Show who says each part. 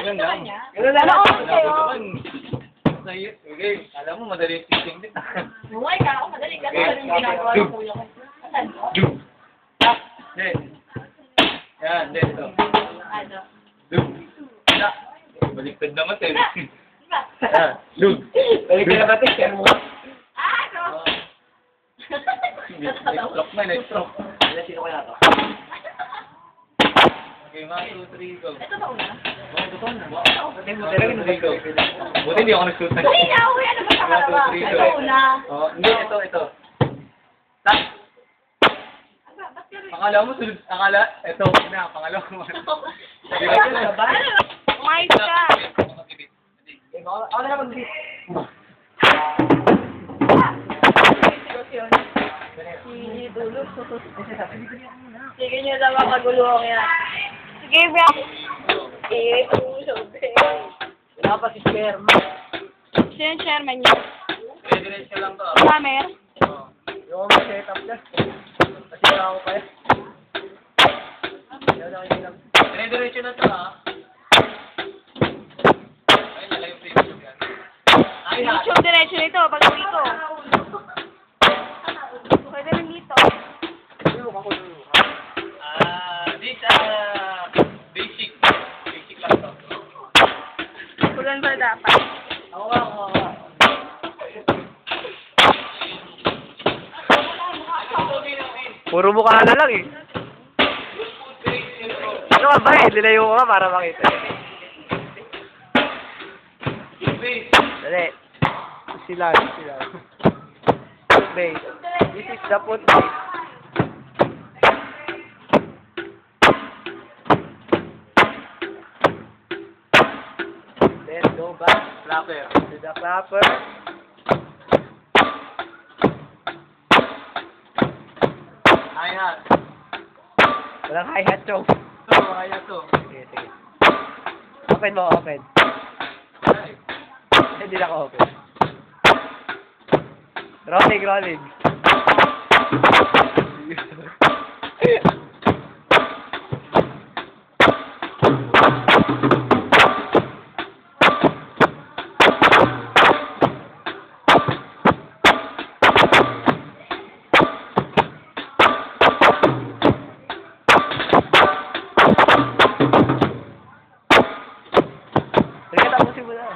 Speaker 1: Ganun lang.
Speaker 2: Ganun lang ako sa'yo.
Speaker 1: Sa'yo. Okay. Alam mo, madali yung teaching din.
Speaker 2: Buhay ka ako, madali ka. Ano yung ginagawa ng kuya ko? Asan ko?
Speaker 1: Hindi. Yan, hindi. Ito.
Speaker 2: Ano?
Speaker 1: Dug. Baliktad naman sa'yo.
Speaker 2: Diba?
Speaker 1: Yan. Dug. Baliktad na natin. Kaya mo.
Speaker 2: Ano?
Speaker 1: Next-stroke na, next-stroke.
Speaker 3: Sino kaya to?
Speaker 1: Okay, 1, 2, 3, go.
Speaker 2: Ito ba una?
Speaker 1: Totoo na. Buti hindi ako nag-shoot.
Speaker 2: Hindi na ako yan. Ano ba sa kalawa? Ito una.
Speaker 1: Oh, hindi, ito. Tak! Akala mo, sunod. Akala, ito, na, pangalawa mo.
Speaker 2: Umayos ka.
Speaker 3: Ako na naman din.
Speaker 2: Si Dulo. Sige nyo lang ang kaguluhan yan. Sige, Bea.
Speaker 3: Wala pa si Sperma.
Speaker 2: Sino yung chairman niyo?
Speaker 1: Diretso lang to.
Speaker 2: Summer?
Speaker 3: Yung mga setup na. Kasi ako pa yan.
Speaker 1: Diretso na to, ha? Ayun, nalay yung Facebook yan. Ay, ha?
Speaker 2: YouTube diretso nito, pag dito. Pwede rin dito.
Speaker 1: This, basic. Basic lang to.
Speaker 2: Kulan ba dapat?
Speaker 3: Ako nga.
Speaker 4: Puro mukha na lang eh. Ano ka ba eh? Lilayo ko nga para makita. Dali. Sila. Base. This is the foot base. Then go back.
Speaker 1: Flapper.
Speaker 4: To the clapper.
Speaker 1: Hi-hat.
Speaker 4: Walang hi-hat to.
Speaker 1: Ito, hi-hat to.
Speaker 4: Sige. Open mo, open.
Speaker 1: Ay.
Speaker 4: Hindi na ako open. Rolling. Sige, tapusin mo na.